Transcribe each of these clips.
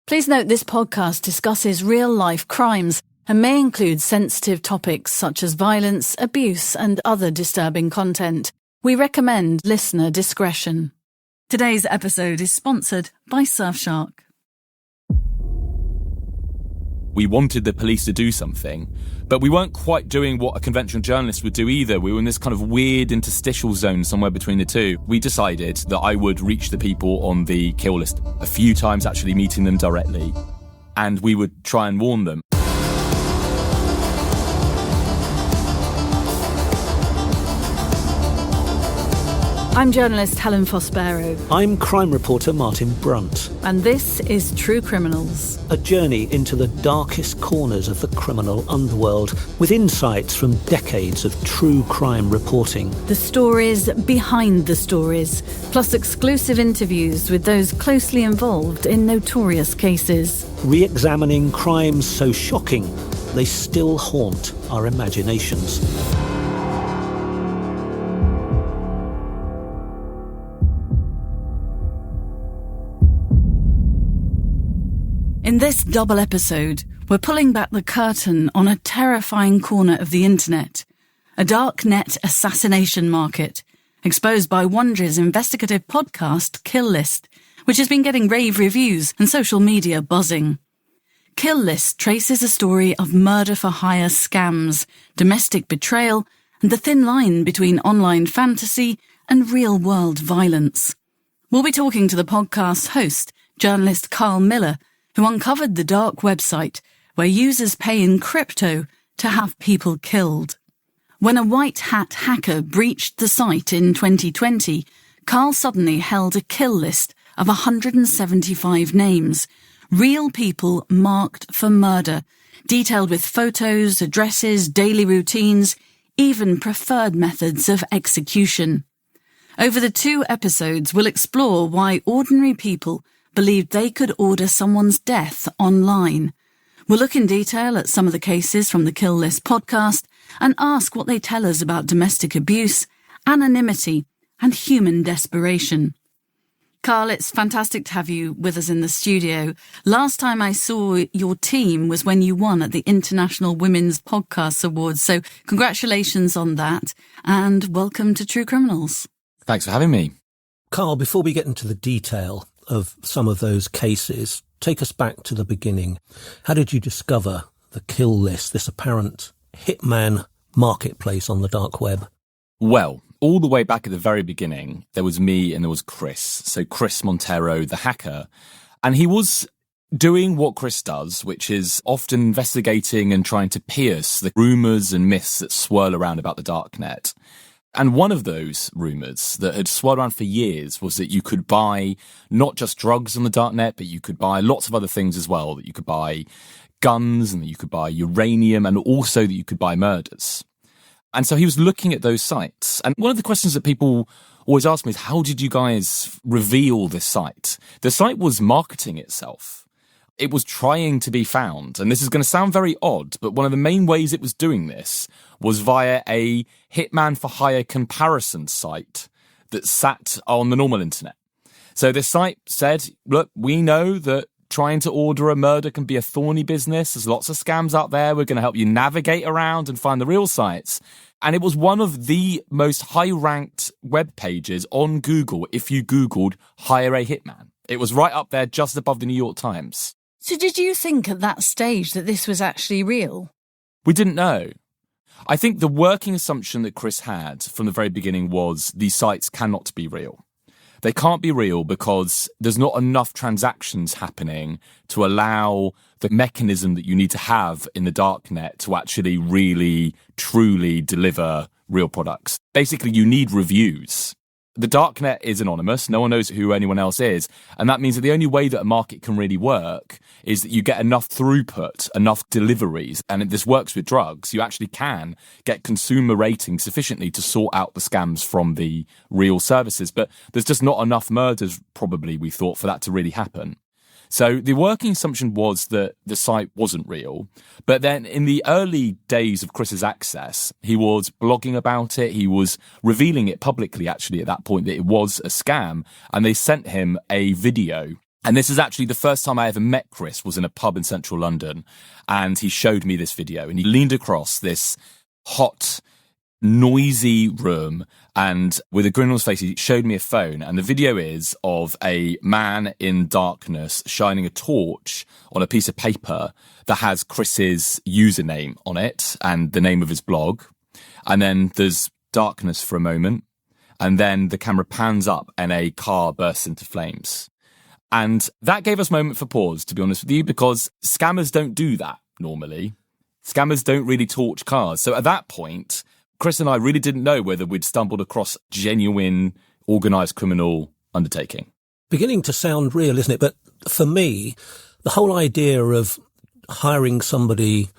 Please note this podcast discusses real-life crimes and may include sensitive topics such as violence, abuse, and other disturbing content. We recommend listener discretion. Today's episode is sponsored by Surfshark. We wanted the police to do something, but we weren't quite doing what a conventional journalist would do either. We were in this kind of weird interstitial zone somewhere between the two. We decided that I would reach the people on the kill list a few times, actually meeting them directly, and we would try and warn them. I'm journalist Helen Fospero. I'm crime reporter Martin Brunt. And this is True Criminals. A journey into the darkest corners of the criminal underworld, with insights from decades of true crime reporting. The stories behind the stories, plus exclusive interviews with those closely involved in notorious cases. Re-examining crimes so shocking, they still haunt our imaginations. In this double episode, we're pulling back the curtain on a terrifying corner of the internet, a darknet assassination market, exposed by Wondery's investigative podcast Kill List, which has been getting rave reviews and social media buzzing. Kill List traces a story of murder-for-hire scams, domestic betrayal, and the thin line between online fantasy and real-world violence. We'll be talking to the podcast's host, journalist Carl Miller, who uncovered the dark website where users pay in crypto to have people killed. When a white hat hacker breached the site in 2020, Carl suddenly held a kill list of 175 names, real people marked for murder, detailed with photos, addresses, daily routines, even preferred methods of execution. Over the 2 episodes, we'll explore why ordinary people believed they could order someone's death online. We'll look in detail at some of the cases from the Kill List podcast and ask what they tell us about domestic abuse, anonymity, and human desperation. Carl, it's fantastic to have you with us in the studio. Last time I saw your team was when you won at the International Women's Podcast Awards, so congratulations on that, and welcome to True Criminals. Thanks for having me. Carl, before we get into the detail of some of those cases, take us back to the beginning. How did you discover the Kill List, this apparent hitman marketplace on the dark web? Well, all the way back at the very beginning, there was me and there was Chris. So Chris Montero, the hacker, and he was doing what Chris does, which is often investigating and trying to pierce the rumours and myths that swirl around about the darknet. And one of those rumours that had swirled around for years was that you could buy not just drugs on the darknet, but you could buy lots of other things as well, that you could buy guns and that you could buy uranium and also that you could buy murders. And so he was looking at those sites. And one of the questions that people always ask me is, how did you guys reveal this site? The site was marketing itself. It was trying to be found. And this is going to sound very odd, but one of the main ways it was doing this was via a hitman for hire comparison site that sat on the normal internet. So this site said, look, we know that trying to order a murder can be a thorny business. There's lots of scams out there. We're going to help you navigate around and find the real sites. And it was one of the most high-ranked web pages on Google if you Googled hire a hitman. It was right up there just above the New York Times. So did you think at that stage that this was actually real? We didn't know. I think the working assumption that Chris had from the very beginning was these sites cannot be real. They can't be real because there's not enough transactions happening to allow the mechanism that you need to have in the darknet to actually really, truly deliver real products. Basically, you need reviews. The darknet is anonymous. No one knows who anyone else is. And that means that the only way that a market can really work is that you get enough throughput, enough deliveries. And this works with drugs. You actually can get consumer ratings sufficiently to sort out the scams from the real services. But there's just not enough murders, probably, we thought, for that to really happen. So the working assumption was that the site wasn't real. But then in the early days of Chris's access, he was blogging about it. He was revealing it publicly, actually, at that point, that it was a scam. And they sent him a video And this is actually the first time I ever met Chris, was in a pub in central London. And he showed me this video, and he leaned across this hot, noisy room, and with a grin on his face, he showed me a phone. And the video is of a man in darkness shining a torch on a piece of paper that has Chris's username on it and the name of his blog. And then there's darkness for a moment. And then the camera pans up and a car bursts into flames. And that gave us a moment for pause, to be honest with you, because scammers don't do that normally. Scammers don't really torch cars. So at that point, Chris and I really didn't know whether we'd stumbled across genuine organised criminal undertaking. Beginning to sound real, isn't it? But for me, the whole idea of hiring somebody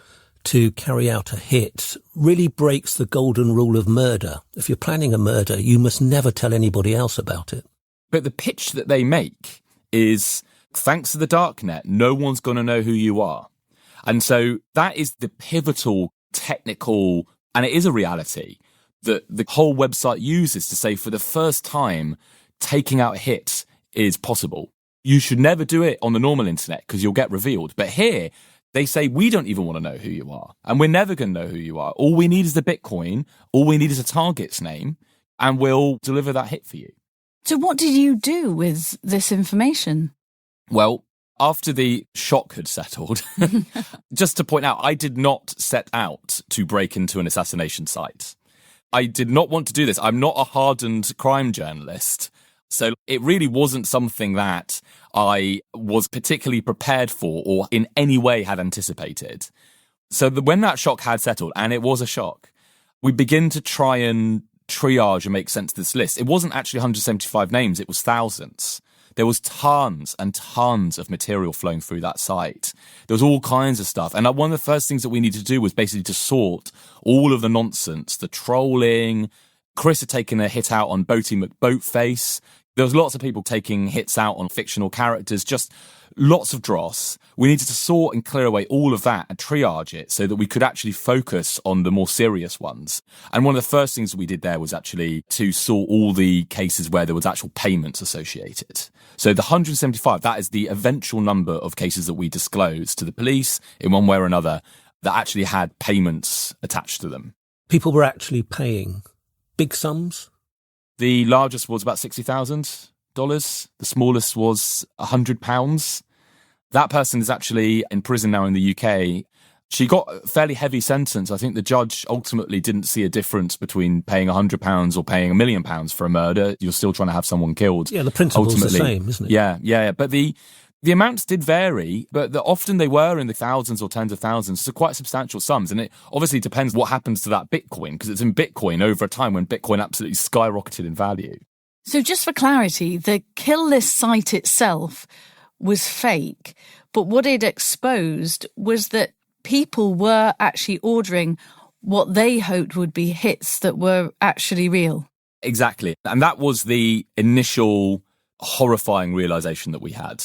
to carry out a hit really breaks the golden rule of murder. If you're planning a murder, you must never tell anybody else about it. But the pitch that they make is, thanks to the Darknet, no one's going to know who you are. And so that is the pivotal technical, and it is a reality, that the whole website uses to say, for the first time, taking out hits is possible. You should never do it on the normal internet because you'll get revealed. But here, they say, we don't even want to know who you are. And we're never going to know who you are. All we need is the Bitcoin. All we need is a target's name. And we'll deliver that hit for you. So what did you do with this information? Well, after the shock had settled, just to point out, I did not set out to break into an assassination site. I did not want to do this. I'm not a hardened crime journalist. So it really wasn't something that I was particularly prepared for or in any way had anticipated. So when that shock had settled, and it was a shock, we begin to try and triage and make sense of this list. It wasn't actually 175 names, it was thousands. There was tons and tons of material flowing through that site. There was all kinds of stuff. And one of the first things that we needed to do was basically to sort all of the nonsense, the trolling. Chris had taken a hit out on Boaty McBoatface. There was lots of people taking hits out on fictional characters, just lots of dross. We needed to sort and clear away all of that and triage it so that we could actually focus on the more serious ones. And one of the first things we did there was actually to sort all the cases where there was actual payments associated. So the 175, that is the eventual number of cases that we disclosed to the police in one way or another that actually had payments attached to them. People were actually paying big sums? The largest was about $60,000. The smallest was £100. That person is actually in prison now in the UK. She got a fairly heavy sentence. I think the judge ultimately didn't see a difference between paying £100 or paying £1 million for a murder. You're still trying to have someone killed. Yeah, the principle's the same, isn't it? Yeah. But the amounts did vary, but often they were in the thousands or tens of thousands. So quite substantial sums. And it obviously depends what happens to that Bitcoin, because it's in Bitcoin over a time when Bitcoin absolutely skyrocketed in value. So just for clarity, the kill list site itself was fake, but what it exposed was that people were actually ordering what they hoped would be hits that were actually real. Exactly. And that was the initial horrifying realization that we had.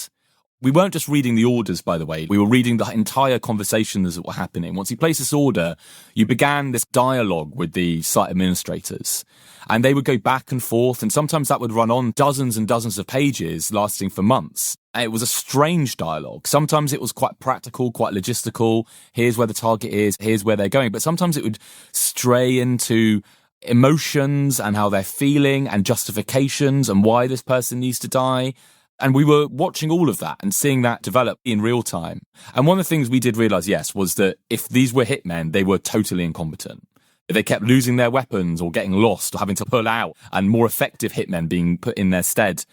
We weren't just reading the orders, by the way. We were reading the entire conversations that were happening. Once you placed this order, you began this dialogue with the site administrators. And they would go back and forth, and sometimes that would run on dozens and dozens of pages, lasting for months. And it was a strange dialogue. Sometimes it was quite practical, quite logistical. Here's where the target is, here's where they're going. But sometimes it would stray into emotions and how they're feeling and justifications and why this person needs to die. And we were watching all of that and seeing that develop in real time. And one of the things we did realize, yes, was that if these were hitmen, they were totally incompetent. If they kept losing their weapons or getting lost or having to pull out, and more effective hitmen being put in their stead.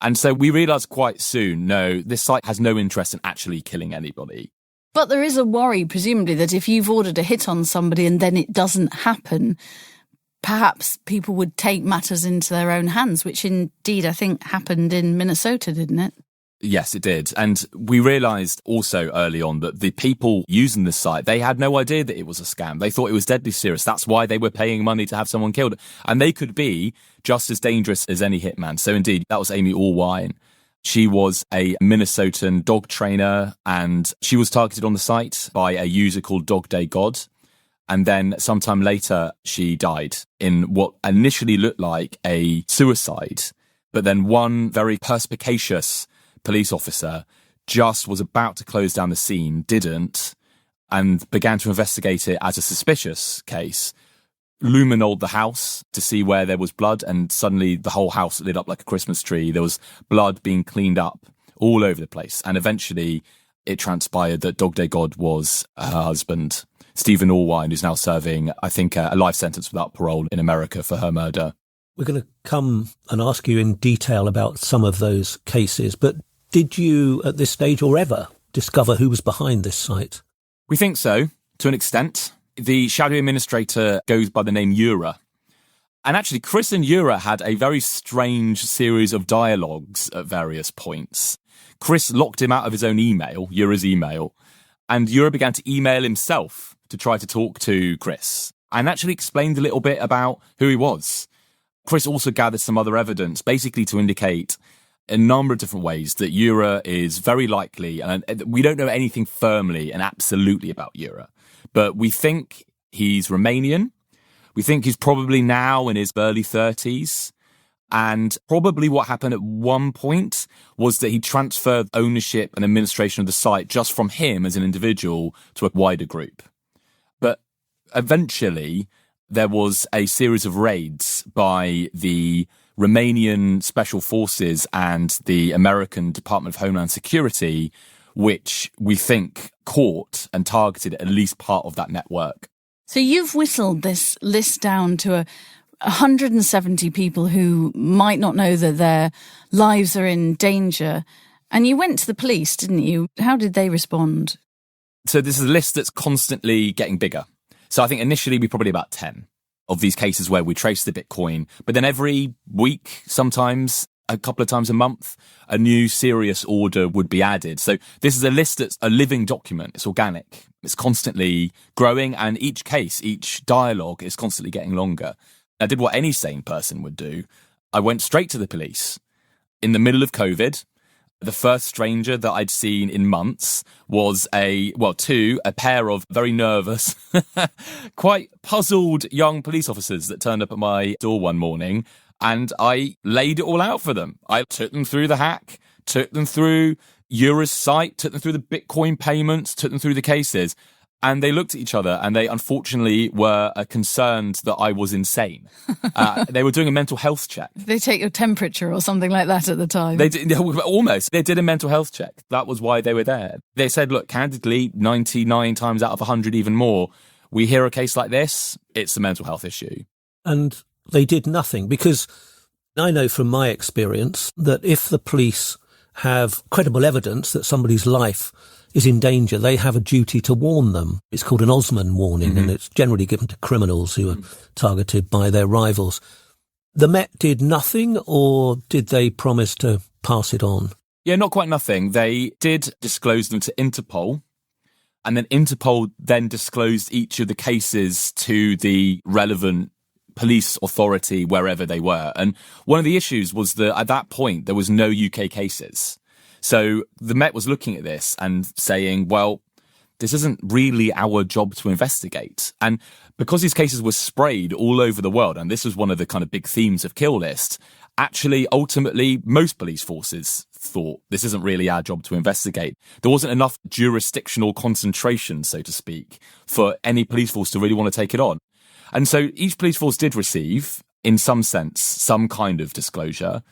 And so we realized quite soon, no, this site has no interest in actually killing anybody. But there is a worry, presumably, that if you've ordered a hit on somebody and then it doesn't happen, perhaps people would take matters into their own hands, which indeed I think happened in Minnesota, didn't it? Yes, it did. And we realised also early on that the people using this site, they had no idea that it was a scam. They thought it was deadly serious. That's why they were paying money to have someone killed. And they could be just as dangerous as any hitman. So indeed, that was Amy Allwine. She was a Minnesotan dog trainer, and she was targeted on the site by a user called Dog Day God. And then sometime later, she died in what initially looked like a suicide. But then one very perspicacious police officer, just was about to close down the scene, didn't, and began to investigate it as a suspicious case, luminoled the house to see where there was blood, and suddenly the whole house lit up like a Christmas tree. There was blood being cleaned up all over the place. And eventually it transpired that Dog Day God was her husband, Stephen Allwine, who's now serving, I think, a life sentence without parole in America for her murder. We're going to come and ask you in detail about some of those cases, but did you at this stage or ever discover who was behind this site? We think so, to an extent. The shadowy administrator goes by the name Ura. And actually, Chris and Ura had a very strange series of dialogues at various points. Chris locked him out of his own email, Ura's email, and Ura began to email himself to try to talk to Chris, and actually explained a little bit about who he was. Chris also gathered some other evidence, basically to indicate a number of different ways that Ura is very likely, and we don't know anything firmly and absolutely about Ura, but we think he's Romanian. We think he's probably now in his early 30s. And probably what happened at one point was that he transferred ownership and administration of the site just from him as an individual to a wider group. But eventually there was a series of raids by the Romanian Special Forces and the American Department of Homeland Security, which we think caught and targeted at least part of that network. So you've whittled this list down to 170 people who might not know that their lives are in danger. And you went to the police, didn't you? How did they respond? So this is a list that's constantly getting bigger. So I think initially we probably about 10 of these cases where we trace the Bitcoin. But then every week, sometimes a couple of times a month, a new serious order would be added. So this is a list that's a living document. It's organic. It's constantly growing. And each case, each dialogue is constantly getting longer. I did what any sane person would do. I went straight to the police in the middle of COVID. The first stranger that I'd seen in months was a pair of very nervous, quite puzzled young police officers that turned up at my door one morning, and I laid it all out for them. I took them through the hack, took them through Ura's site, took them through the Bitcoin payments, took them through the cases. And they looked at each other and they unfortunately were concerned that I was insane. They were doing a mental health check. Did they take your temperature or something like that at the time? They did, almost. They did a mental health check. That was why they were there. They said, look, candidly, 99 times out of 100, even more, we hear a case like this, it's a mental health issue. And they did nothing, because I know from my experience that if the police have credible evidence that somebody's life is in danger, they have a duty to warn them. It's called an Osman warning, and it's generally given to criminals who are targeted by their rivals. The Met did nothing, or did they promise to pass it on? Yeah, not quite nothing. They did disclose them to Interpol, and then Interpol then disclosed each of the cases to the relevant police authority wherever they were. And one of the issues was that at that point, there was no UK cases. So the Met was looking at this and saying, well, this isn't really our job to investigate. And because these cases were sprayed all over the world, and this was one of the kind of big themes of Kill List, actually, ultimately, most police forces thought this isn't really our job to investigate. There wasn't enough jurisdictional concentration, so to speak, for any police force to really want to take it on. And so each police force did receive, in some sense, some kind of disclosure.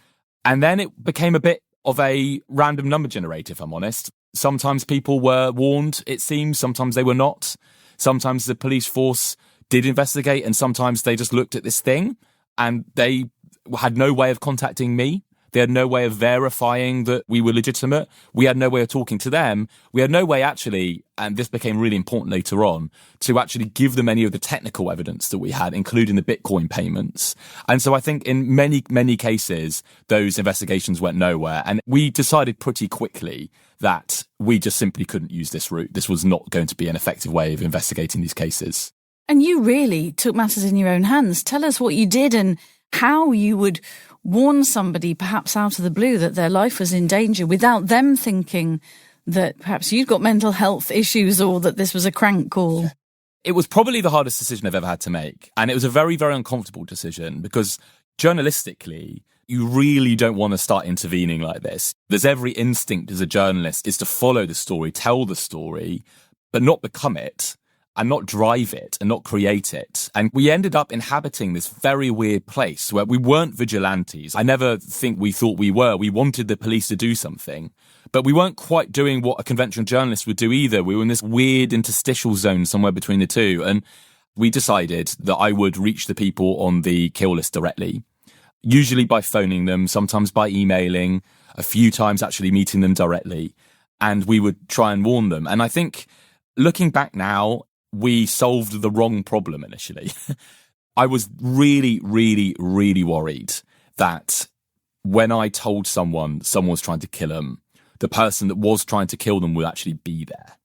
And then it became a bit of a random number generator, if I'm honest. Sometimes people were warned, it seems. Sometimes they were not. Sometimes the police force did investigate, and sometimes they just looked at this thing and they had no way of contacting me. They had no way of verifying that we were legitimate. We had no way of talking to them. We had no way actually, and this became really important later on, to actually give them any of the technical evidence that we had, including the Bitcoin payments. And so I think in many, many cases, those investigations went nowhere. And we decided pretty quickly that we just simply couldn't use this route. This was not going to be an effective way of investigating these cases. And you really took matters in your own hands. Tell us what you did and how you would warn somebody, perhaps out of the blue, that their life was in danger without them thinking that perhaps you'd got mental health issues or that this was a crank call. It was probably the hardest decision I've ever had to make. And it was a very, very uncomfortable decision because journalistically, you really don't want to start intervening like this. There's every instinct as a journalist is to follow the story, tell the story, but not become it, and not drive it, and not create it. And we ended up inhabiting this very weird place where we weren't vigilantes. I never think we thought we were. We wanted the police to do something, but we weren't quite doing what a conventional journalist would do either. We were in this weird interstitial zone somewhere between the two. And we decided that I would reach the people on the kill list directly. Usually by phoning them, sometimes by emailing, a few times actually meeting them directly. And we would try and warn them. And I think, looking back now, we solved the wrong problem initially. I was really, really, really worried that when I told someone was trying to kill them, the person that was trying to kill them would actually be there.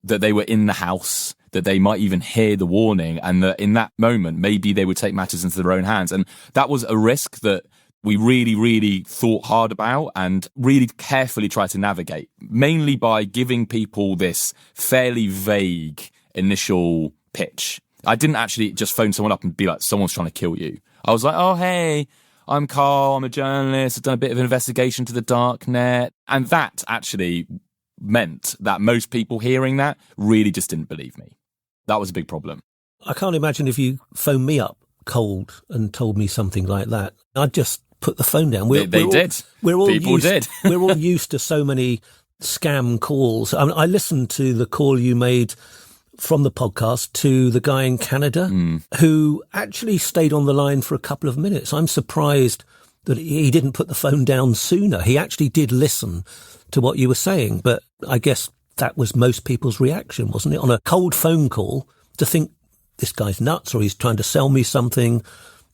That they were in the house, that they might even hear the warning, and that in that moment, maybe they would take matters into their own hands. And that was a risk that we really, really thought hard about and really carefully tried to navigate, mainly by giving people this fairly vague initial pitch. I didn't actually just phone someone up and be like, someone's trying to kill you. I was like, oh, hey, I'm Carl, I'm a journalist, I've done a bit of investigation to the Darknet. And that actually meant that most people hearing that really just didn't believe me. That was a big problem. I can't imagine if you phoned me up cold and told me something like that. I'd just put the phone down. They did. People did. We're all used to so many scam calls. I mean, I listened to the call you made from the podcast to the guy in Canada who actually stayed on the line for a couple of minutes. I'm surprised that he didn't put the phone down sooner. He actually did listen to what you were saying, but I guess that was most people's reaction, wasn't it? On a cold phone call, to think this guy's nuts or he's trying to sell me something.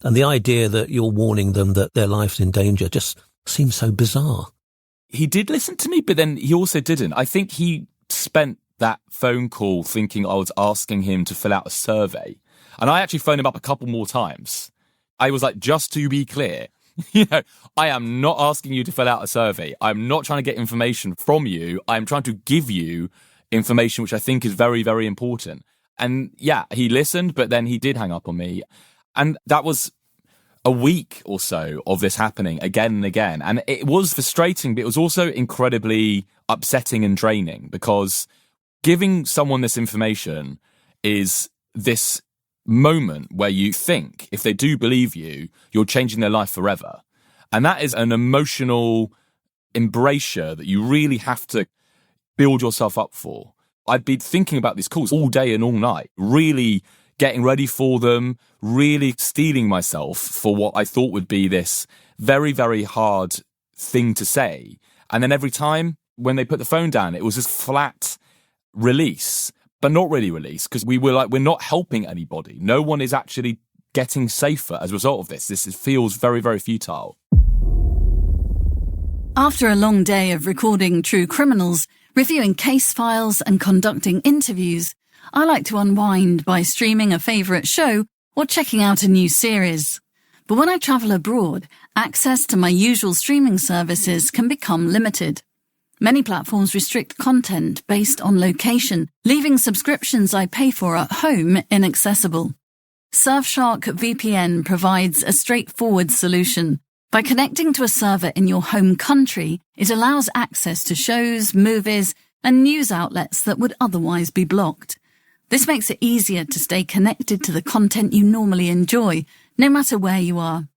And the idea that you're warning them that their life's in danger just seems so bizarre. He did listen to me, but then he also didn't. I think he spent that phone call thinking I was asking him to fill out a survey. And I actually phoned him up a couple more times. I was like, just to be clear, I am not asking you to fill out a survey. I'm not trying to get information from you. I'm trying to give you information, which I think is very, very important. And yeah, he listened, but then he did hang up on me. And that was a week or so of this happening again and again. And it was frustrating, but it was also incredibly upsetting and draining, because giving someone this information is this moment where you think, if they do believe you, you're changing their life forever. And that is an emotional embrasure that you really have to build yourself up for. I'd be thinking about these calls all day and all night, really getting ready for them, really steeling myself for what I thought would be this very, very hard thing to say. And then every time when they put the phone down, it was this flat release, but not really release, because we were like, we're not helping anybody. No one is actually getting safer as a result of this. This feels very, very futile. After a long day of recording true criminals, reviewing case files and conducting interviews, I like to unwind by streaming a favourite show or checking out a new series. But when I travel abroad, access to my usual streaming services can become limited. Many platforms restrict content based on location, leaving subscriptions I pay for at home inaccessible. Surfshark VPN provides a straightforward solution. By connecting to a server in your home country, it allows access to shows, movies, and news outlets that would otherwise be blocked. This makes it easier to stay connected to the content you normally enjoy, no matter where you are.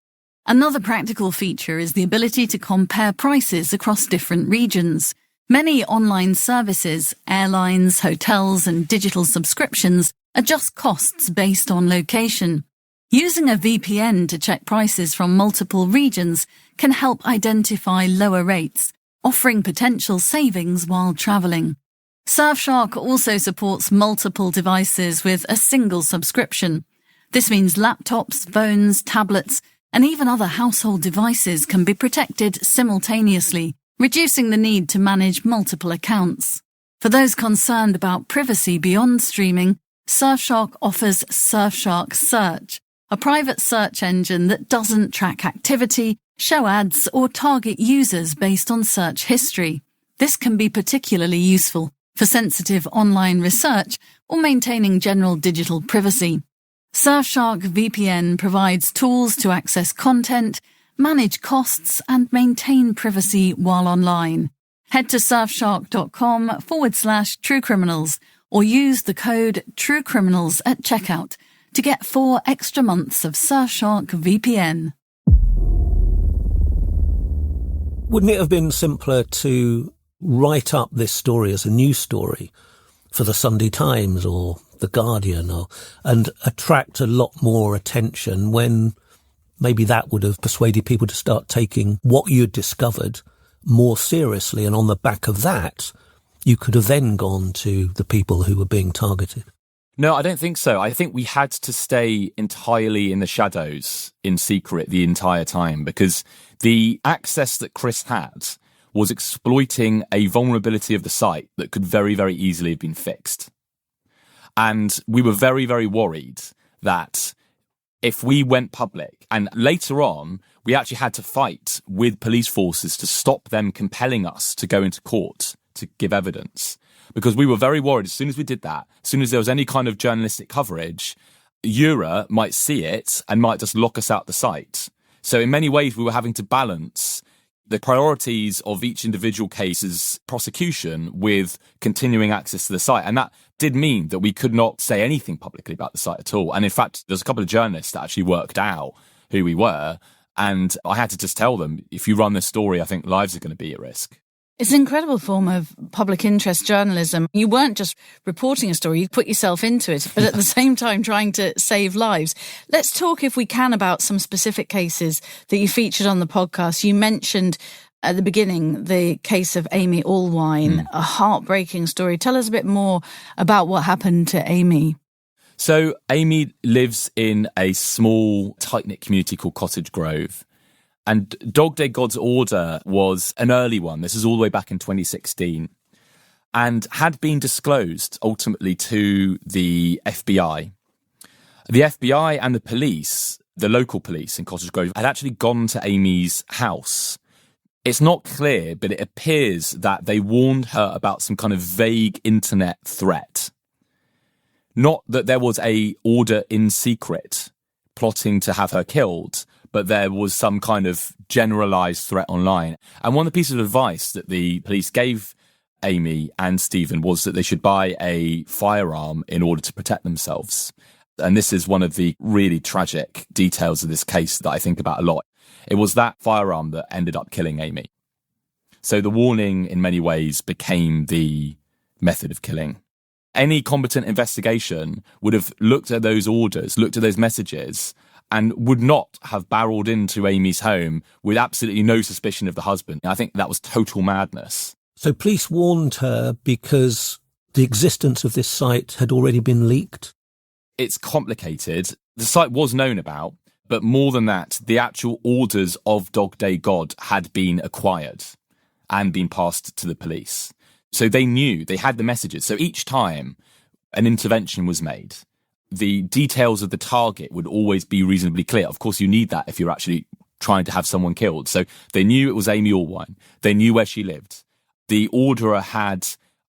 Another practical feature is the ability to compare prices across different regions. Many online services, airlines, hotels, and digital subscriptions adjust costs based on location. Using a VPN to check prices from multiple regions can help identify lower rates, offering potential savings while traveling. Surfshark also supports multiple devices with a single subscription. This means laptops, phones, tablets, and even other household devices can be protected simultaneously, reducing the need to manage multiple accounts. For those concerned about privacy beyond streaming, Surfshark offers Surfshark Search, a private search engine that doesn't track activity, show ads, or target users based on search history. This can be particularly useful for sensitive online research or maintaining general digital privacy. Surfshark VPN provides tools to access content, manage costs and maintain privacy while online. Head to surfshark.com/truecriminals or use the code TrueCriminals at checkout to get 4 extra months of Surfshark VPN. Wouldn't it have been simpler to write up this story as a news story for the Sunday Times or the Guardian and attract a lot more attention when maybe that would have persuaded people to start taking what you'd discovered more seriously, and on the back of that, you could have then gone to the people who were being targeted? No, I don't think so. I think we had to stay entirely in the shadows, in secret, the entire time, because the access that Chris had was exploiting a vulnerability of the site that could very, very easily have been fixed. And we were very, very worried that if we went public, and later on, we actually had to fight with police forces to stop them compelling us to go into court to give evidence. Because we were very worried as soon as we did that, as soon as there was any kind of journalistic coverage, Eura might see it and might just lock us out the site. So in many ways, we were having to balance the priorities of each individual case's prosecution with continuing access to the site. And that did mean that we could not say anything publicly about the site at all. And in fact, there's a couple of journalists that actually worked out who we were. And I had to just tell them, if you run this story, I think lives are going to be at risk. It's an incredible form of public interest journalism. You weren't just reporting a story, you put yourself into it, but at the same time trying to save lives. Let's talk, if we can, about some specific cases that you featured on the podcast. You mentioned at the beginning the case of Amy Allwine, a heartbreaking story. Tell us a bit more about what happened to Amy. So Amy lives in a small, tight-knit community called Cottage Grove. And Dog Day God's order was an early one. This is all the way back in 2016 and had been disclosed ultimately to the FBI. The FBI and the police, the local police in Cottage Grove, had actually gone to Amy's house. It's not clear, but it appears that they warned her about some kind of vague internet threat. Not that there was a order in secret plotting to have her killed, but there was some kind of generalised threat online. And one of the pieces of advice that the police gave Amy and Stephen was that they should buy a firearm in order to protect themselves. And this is one of the really tragic details of this case that I think about a lot. It was that firearm that ended up killing Amy. So the warning, in many ways, became the method of killing. Any competent investigation would have looked at those orders, looked at those messages, and would not have barreled into Amy's home with absolutely no suspicion of the husband. I think that was total madness. So police warned her because the existence of this site had already been leaked? It's complicated. The site was known about, but more than that, the actual orders of Dog Day God had been acquired and been passed to the police. So they knew, they had the messages. So each time an intervention was made, the details of the target would always be reasonably clear. Of course, you need that if you're actually trying to have someone killed. So they knew it was Amy Allwine. They knew where she lived. The orderer had,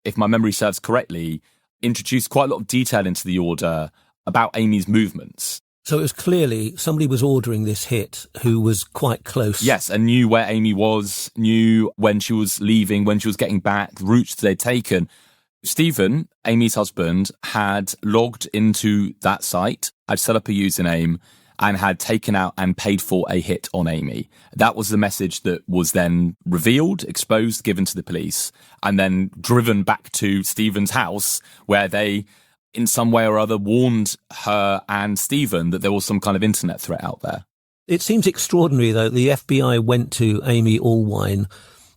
if my memory serves correctly, introduced quite a lot of detail into the order about Amy's movements. So it was clearly somebody was ordering this hit who was quite close. Yes, and knew where Amy was, knew when she was leaving, when she was getting back, routes they'd taken. Stephen, Amy's husband, had logged into that site, had set up a username, and had taken out and paid for a hit on Amy. That was the message that was then revealed, exposed, given to the police, and then driven back to Stephen's house, where they, in some way or other, warned her and Stephen that there was some kind of internet threat out there. It seems extraordinary, though, the FBI went to Amy Allwine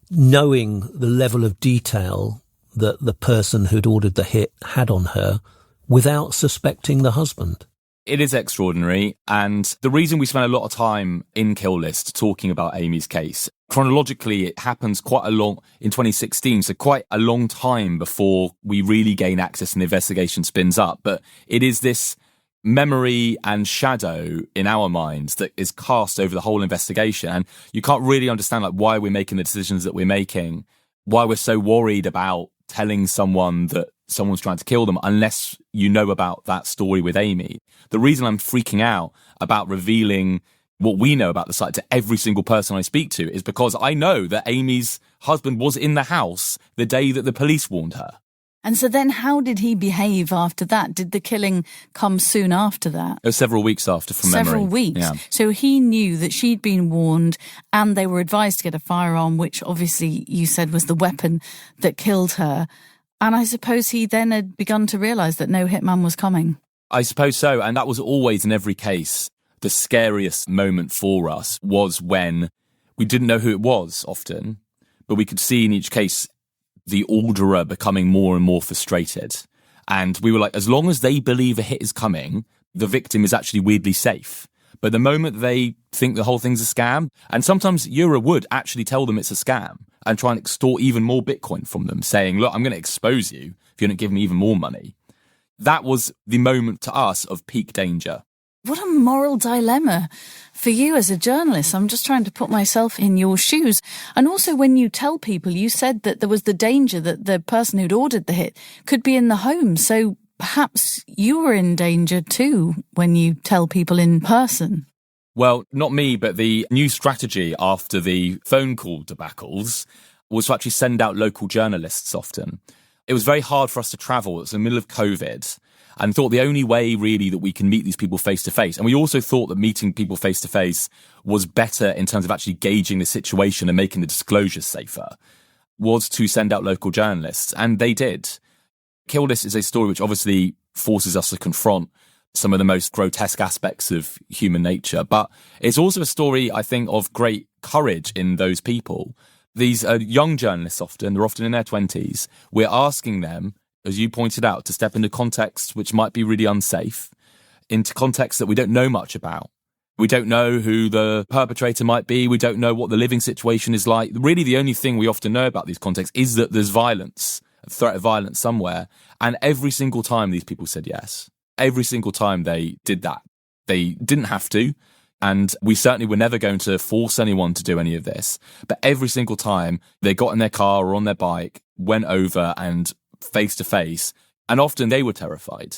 knowing the level of detail that the person who'd ordered the hit had on her without suspecting the husband. It is extraordinary. And the reason we spent a lot of time in Kill List talking about Amy's case, chronologically, it happens quite a long, in 2016, so quite a long time before we really gain access and the investigation spins up. But it is this memory and shadow in our minds that is cast over the whole investigation. And you can't really understand why we're making the decisions that we're making, why we're so worried about telling someone that someone's trying to kill them unless you know about that story with Amy. The reason I'm freaking out about revealing what we know about the site to every single person I speak to is because I know that Amy's husband was in the house the day that the police warned her. And so then how did he behave after that? Did the killing come soon after that? It was several weeks after, from memory. Several weeks. Yeah. So he knew that she'd been warned and they were advised to get a firearm, which obviously you said was the weapon that killed her. And I suppose he then had begun to realise that no hitman was coming. I suppose so. And that was always, in every case, the scariest moment for us was when we didn't know who it was often, but we could see in each case the orderer becoming more and more frustrated. And we were like, as long as they believe a hit is coming, the victim is actually weirdly safe. But the moment they think the whole thing's a scam, and sometimes Eura would actually tell them it's a scam and try and extort even more Bitcoin from them, saying, look, I'm going to expose you if you don't give me even more money. That was the moment to us of peak danger. What a moral dilemma for you as a journalist. I'm just trying to put myself in your shoes. And also when you tell people, you said that there was the danger that the person who'd ordered the hit could be in the home. So perhaps you were in danger too when you tell people in person. Well, not me, but the new strategy after the phone call debacles was to actually send out local journalists often. It was very hard for us to travel. It was in the middle of COVID. And thought the only way really that we can meet these people face to face. And we also thought that meeting people face to face was better in terms of actually gauging the situation and making the disclosures safer, was to send out local journalists. And they did. Kill List is a story which obviously forces us to confront some of the most grotesque aspects of human nature. But it's also a story, I think, of great courage in those people. These are young journalists often, they're often in their 20s. We're asking them, as you pointed out, to step into contexts which might be really unsafe, into contexts that we don't know much about. We don't know who the perpetrator might be. We don't know what the living situation is like. Really, the only thing we often know about these contexts is that there's violence, a threat of violence somewhere. And every single time these people said yes. Every single time they did that. They didn't have to. And we certainly were never going to force anyone to do any of this. But every single time they got in their car or on their bike, went over and face to face, and often they were terrified.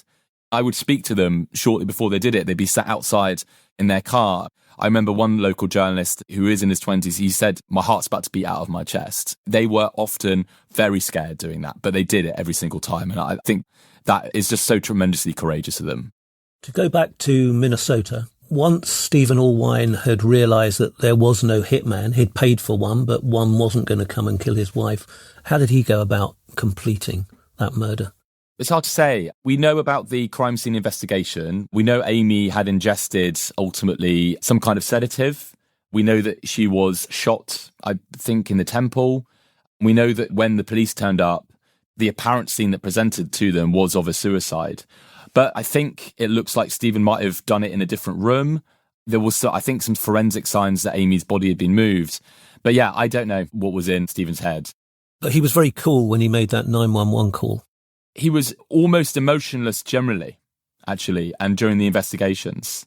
I would speak to them shortly before they did it. They'd be sat outside in their car. I remember one local journalist who is in his 20s, he said, my heart's about to beat out of my chest. They were often very scared doing that, but they did it every single time. And I think that is just so tremendously courageous of them. To go back to Minnesota, once Stephen Allwine had realised that there was no hitman, he'd paid for one, but one wasn't going to come and kill his wife, how did he go about completing that murder? It's hard to say. We know about the crime scene investigation. We know Amy had ingested, ultimately, some kind of sedative. We know that she was shot, I think, in the temple. We know that when the police turned up, the apparent scene that presented to them was of a suicide. But I think it looks like Stephen might have done it in a different room. There was, I think, some forensic signs that Amy's body had been moved. But yeah, I don't know what was in Stephen's head. But he was very cool when he made that 911 call. He was almost emotionless generally, actually, and during the investigations.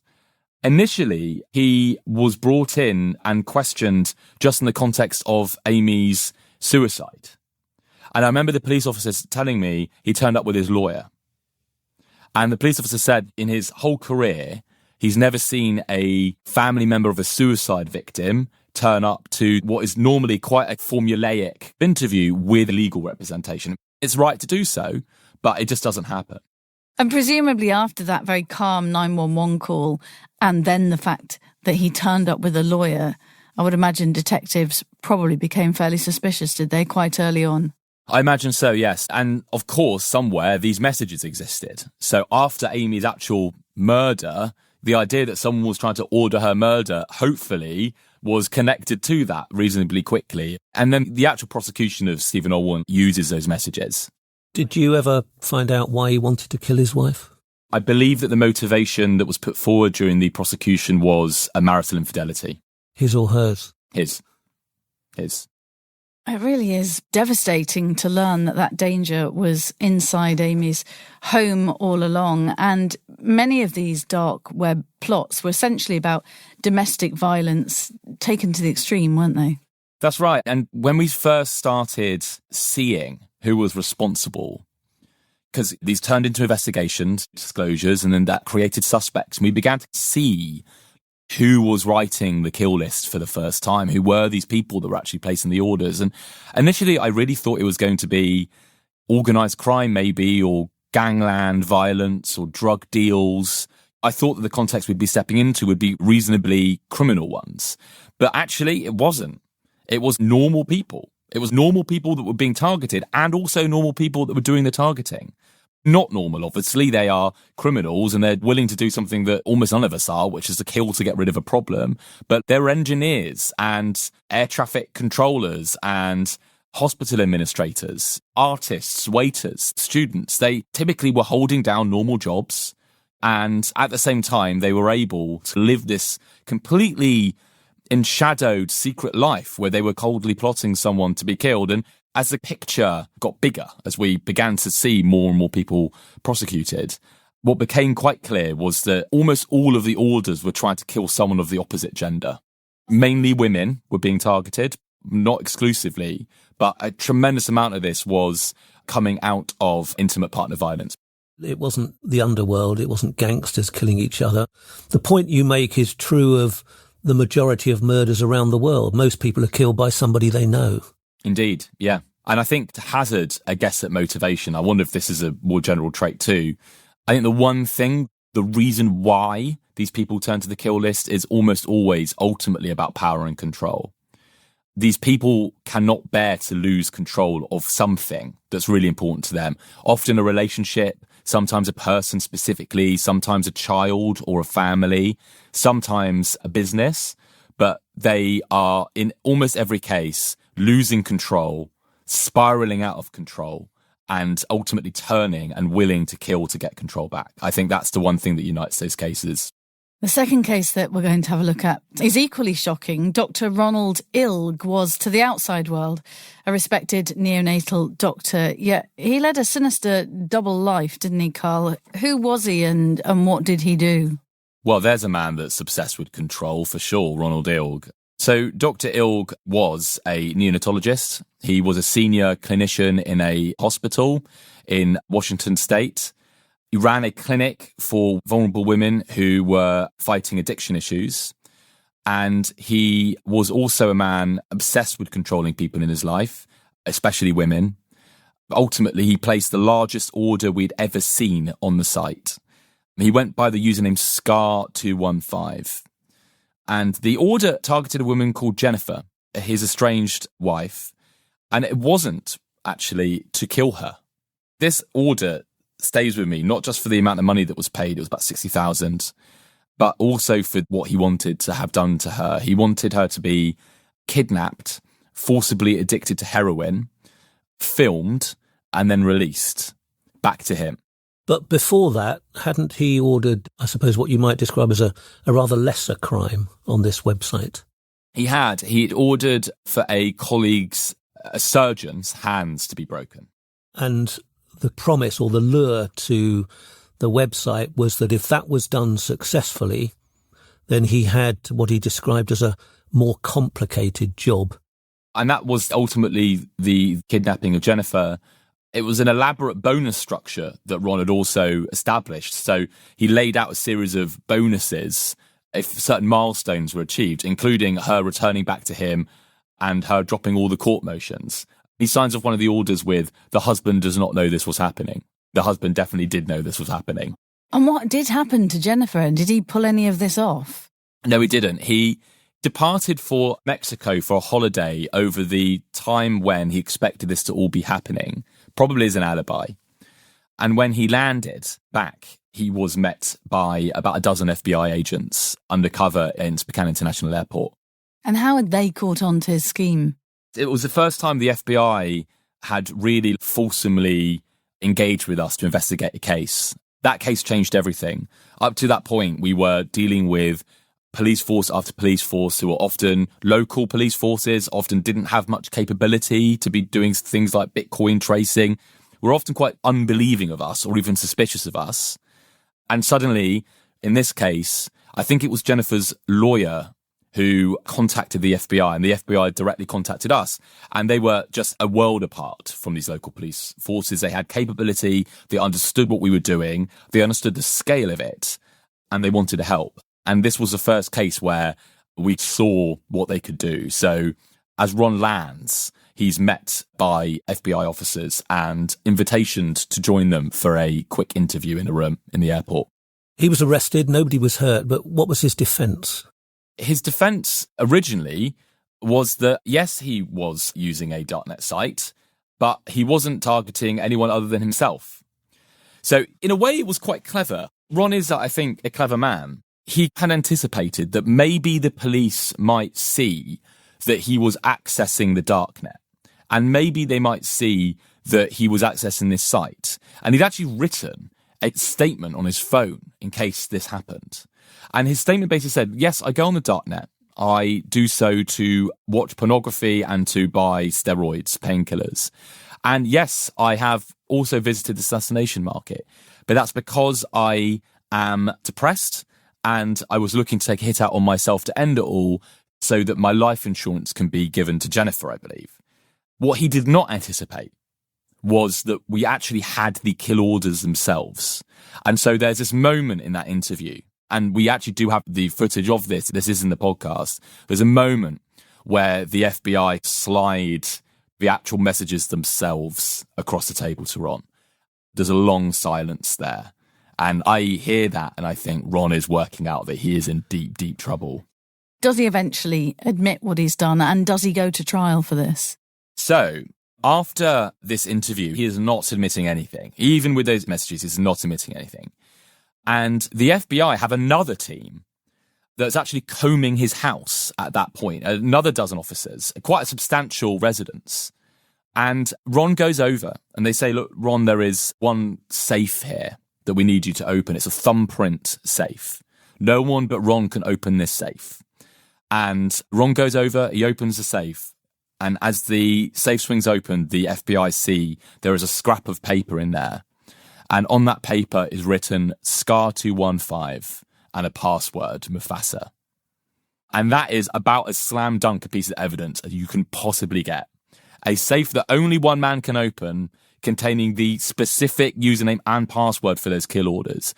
Initially, he was brought in and questioned just in the context of Amy's suicide. And I remember the police officers telling me he turned up with his lawyer. And the police officer said in his whole career, he's never seen a family member of a suicide victim turn up to what is normally quite a formulaic interview with legal representation. It's right to do so, but it just doesn't happen. And presumably after that very calm 911 call, and then the fact that he turned up with a lawyer, I would imagine detectives probably became fairly suspicious, did they, quite early on? I imagine so, yes. And of course, somewhere these messages existed. So after Amy's actual murder, the idea that someone was trying to order her murder, hopefully, was connected to that reasonably quickly. And then the actual prosecution of Stephen Allwine uses those messages. Did you ever find out why he wanted to kill his wife? I believe that the motivation that was put forward during the prosecution was a marital infidelity. His or hers? His. It really is devastating to learn that that danger was inside Amy's home all along. And many of these dark web plots were essentially about domestic violence taken to the extreme, weren't they? That's right. And when we first started seeing who was responsible, because these turned into investigations, disclosures, and then that created suspects, and we began to see who was writing the kill list for the first time? Who were these people that were actually placing the orders? And initially, I really thought it was going to be organised crime, maybe, or gangland violence or drug deals. I thought that the context we'd be stepping into would be reasonably criminal ones. But actually, it wasn't. It was normal people. It was normal people that were being targeted and also normal people that were doing the targeting. Not normal, obviously. They are criminals and they're willing to do something that almost none of us are, which is to kill to get rid of a problem. But they're engineers and air traffic controllers and hospital administrators, artists, waiters, students. They typically were holding down normal jobs. And at the same time, they were able to live this completely enshadowed secret life where they were coldly plotting someone to be killed. And as the picture got bigger, as we began to see more and more people prosecuted, what became quite clear was that almost all of the orders were trying to kill someone of the opposite gender. Mainly women were being targeted, not exclusively, but a tremendous amount of this was coming out of intimate partner violence. It wasn't the underworld, it wasn't gangsters killing each other. The point you make is true of the majority of murders around the world. Most people are killed by somebody they know. Indeed, yeah. And I think to hazard a guess at motivation, I wonder if this is a more general trait too. I think the one thing, the reason why these people turn to the kill list is almost always ultimately about power and control. These people cannot bear to lose control of something that's really important to them. Often a relationship, sometimes a person specifically, sometimes a child or a family, sometimes a business. But they are, in almost every case, losing control, spiraling out of control, and ultimately turning and willing to kill to get control back. I think that's the one thing that unites those cases. The second case that we're going to have a look at is equally shocking. Dr. Ronald Ilg was, to the outside world, a respected neonatal doctor, yet he led a sinister double life, didn't he, Carl? Who was he and what did he do? Well, there's a man that's obsessed with control, for sure, Ronald Ilg. So Dr. Ilg was a neonatologist. He was a senior clinician in a hospital in Washington State. He ran a clinic for vulnerable women who were fighting addiction issues. And he was also a man obsessed with controlling people in his life, especially women. Ultimately, he placed the largest order we'd ever seen on the site. He went by the username Scar215. And the order targeted a woman called Jennifer, his estranged wife. And it wasn't actually to kill her. This order stays with me, not just for the amount of money that was paid, it was about $60,000, but also for what he wanted to have done to her. He wanted her to be kidnapped, forcibly addicted to heroin, filmed, and then released back to him. But before that, hadn't he ordered, I suppose, what you might describe as a rather lesser crime on this website? He had ordered for a colleague's, a surgeon's hands to be broken. And the promise or the lure to the website was that if that was done successfully, then he had what he described as a more complicated job. And that was ultimately the kidnapping of Jennifer. It was an elaborate bonus structure that Ron had also established. So he laid out a series of bonuses if certain milestones were achieved, including her returning back to him and her dropping all the court motions. He signs off one of the orders with, the husband does not know this was happening. The husband definitely did know this was happening. And what did happen to Jennifer? And did he pull any of this off? No, he didn't. He departed for Mexico for a holiday over the time when he expected this to all be happening, probably as an alibi. And when he landed back, he was met by about a dozen FBI agents undercover in Spokane International Airport. And how had they caught on to his scheme? It was the first time the FBI had really fulsomely engaged with us to investigate a case. That case changed everything. Up to that point, we were dealing with police force after police force who were often local police forces, often didn't have much capability to be doing things like Bitcoin tracing, were often quite unbelieving of us or even suspicious of us. And suddenly, in this case, I think it was Jennifer's lawyer who contacted the FBI, and the FBI directly contacted us. And they were just a world apart from these local police forces. They had capability, they understood what we were doing, they understood the scale of it, and they wanted to help. And this was the first case where we saw what they could do. So as Ron lands, he's met by FBI officers and invitationed to join them for a quick interview in a room in the airport. He was arrested, nobody was hurt, but what was his defence? His defence originally was that, yes, he was using a Darknet site, but he wasn't targeting anyone other than himself. So in a way, it was quite clever. Ron is, I think, a clever man. He had anticipated that maybe the police might see that he was accessing the Darknet, and maybe they might see that he was accessing this site. And he'd actually written a statement on his phone in case this happened. And his statement basically said, yes, I go on the Darknet. I do so to watch pornography and to buy steroids, painkillers. And yes, I have also visited the assassination market, but that's because I am depressed and I was looking to take a hit out on myself to end it all so that my life insurance can be given to Jennifer, I believe. What he did not anticipate was that we actually had the kill orders themselves. And so there's this moment in that interview, and we actually do have the footage of this. This is in the podcast. There's a moment where the FBI slide the actual messages themselves across the table to Ron. There's a long silence there. And I hear that and I think Ron is working out that he is in deep, deep trouble. Does he eventually admit what he's done, and does he go to trial for this? So, after this interview, he is not admitting anything. Even with those messages, he's not admitting anything. And the FBI have another team that's actually combing his house at that point, another dozen officers, quite a substantial residence. And Ron goes over and they say, look, Ron, there is one safe here that we need you to open. It's a thumbprint safe. No one but Ron can open this safe. And Ron goes over, he opens the safe. And as the safe swings open, the FBI see there is a scrap of paper in there. And on that paper is written SCAR 215 and a password, Mufasa. And that is about as slam dunk a piece of evidence as you can possibly get. A safe that only one man can open, containing the specific username and password for those kill orders.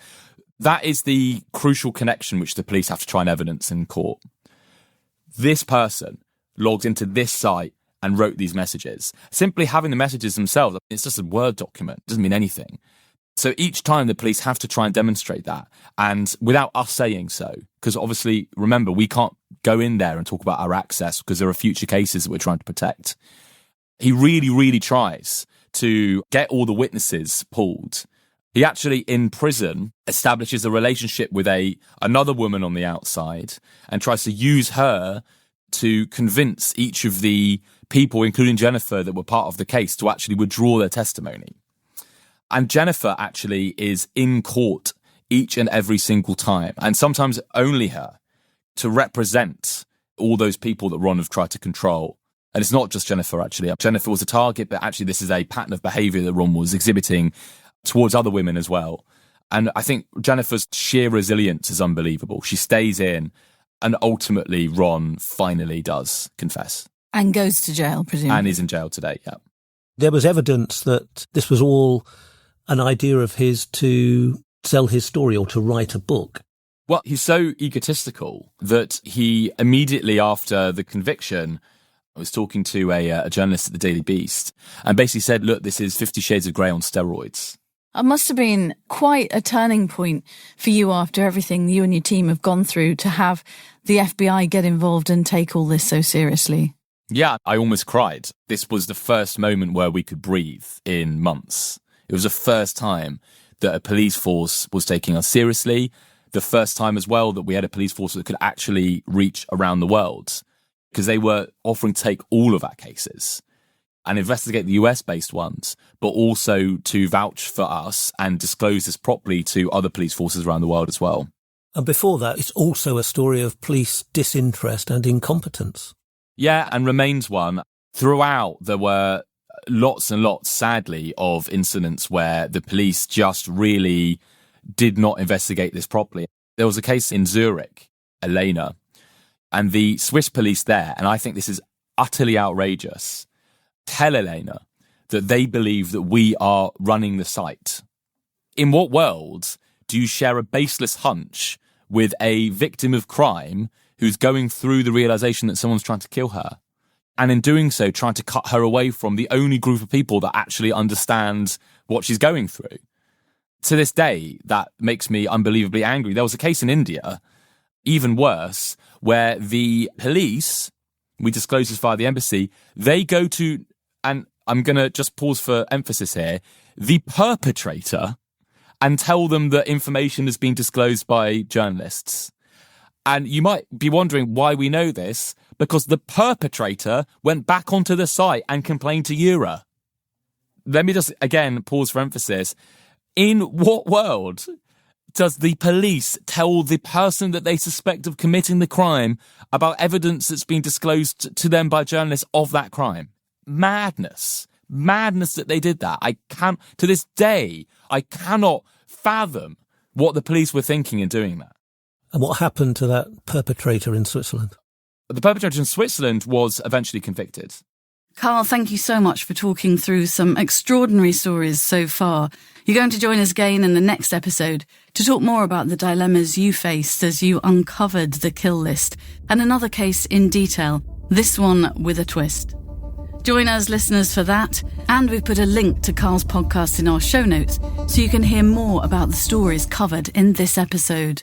That is the crucial connection which the police have to try and evidence in court. This person logged into this site and wrote these messages. Simply having the messages themselves, it's just a Word document. It doesn't mean anything. So each time the police have to try and demonstrate that, and without us saying so, because obviously, remember, we can't go in there and talk about our access because there are future cases that we're trying to protect. He really, really tries to get all the witnesses pulled. He actually, in prison, establishes a relationship with another woman on the outside and tries to use her to convince each of the people, including Jennifer, that were part of the case to actually withdraw their testimony. And Jennifer actually is in court each and every single time, and sometimes only her, to represent all those people that Ron have tried to control. And it's not just Jennifer, actually. Jennifer was a target, but actually this is a pattern of behaviour that Ron was exhibiting towards other women as well. And I think Jennifer's sheer resilience is unbelievable. She stays in, and ultimately Ron finally does confess. And goes to jail, presumably. And is in jail today, yeah. There was evidence that this was all an idea of his to sell his story or to write a book. Well, he's so egotistical that he immediately after the conviction was talking to a journalist at the Daily Beast and basically said, look, this is 50 Shades of Grey on steroids. It must have been quite a turning point for you after everything you and your team have gone through to have the FBI get involved and take all this so seriously. Yeah, I almost cried. This was the first moment where we could breathe in months. It was the first time that a police force was taking us seriously. The first time as well that we had a police force that could actually reach around the world, because they were offering to take all of our cases and investigate the US-based ones, but also to vouch for us and disclose this properly to other police forces around the world as well. And before that, it's also a story of police disinterest and incompetence. Yeah, and remains one. Throughout, there were lots and lots, sadly, of incidents where the police just really did not investigate this properly. There was a case in Zurich, Elena, and the Swiss police there, and I think this is utterly outrageous, tell Elena that they believe that we are running the site. In what world do you share a baseless hunch with a victim of crime who's going through the realization that someone's trying to kill her. And in doing so, trying to cut her away from the only group of people that actually understand what she's going through. To this day, that makes me unbelievably angry. There was a case in India, even worse, where the police, we disclosed this via the embassy, they go to, and I'm going to just pause for emphasis here, the perpetrator, and tell them that information has been disclosed by journalists. And you might be wondering why we know this, because the perpetrator went back onto the site and complained to Eura. Let me just, again, pause for emphasis. In what world does the police tell the person that they suspect of committing the crime about evidence that's been disclosed to them by journalists of that crime? Madness. Madness that they did that. To this day, I cannot fathom what the police were thinking in doing that. And what happened to that perpetrator in Switzerland? The perpetrator in Switzerland was eventually convicted. Carl, thank you so much for talking through some extraordinary stories so far. You're going to join us again in the next episode to talk more about the dilemmas you faced as you uncovered the kill list and another case in detail, this one with a twist. Join us, listeners, for that, and we've put a link to Carl's podcast in our show notes so you can hear more about the stories covered in this episode.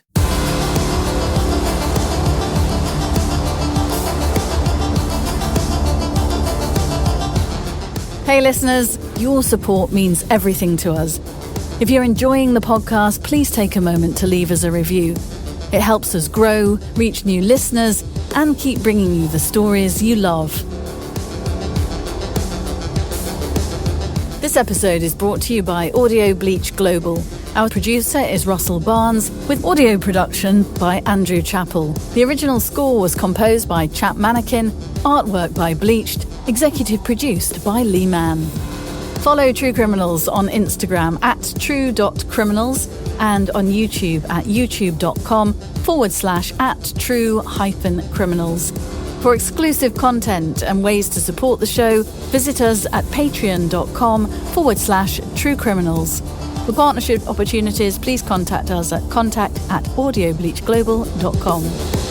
Hey listeners, your support means everything to us. If you're enjoying the podcast, please take a moment to leave us a review. It helps us grow, reach new listeners, and keep bringing you the stories you love. This episode is brought to you by Audio Bleach Global. Our producer is Russell Barnes, with audio production by Andrew Chappell. The original score was composed by Chap Mannequin, artwork by Bleached, executive produced by Lee Mann. Follow True Criminals on Instagram at true.criminals and on YouTube at youtube.com/@true-criminals. For exclusive content and ways to support the show, visit us at patreon.com/True Criminals. For partnership opportunities, please contact us at contact@audiobleachglobal.com.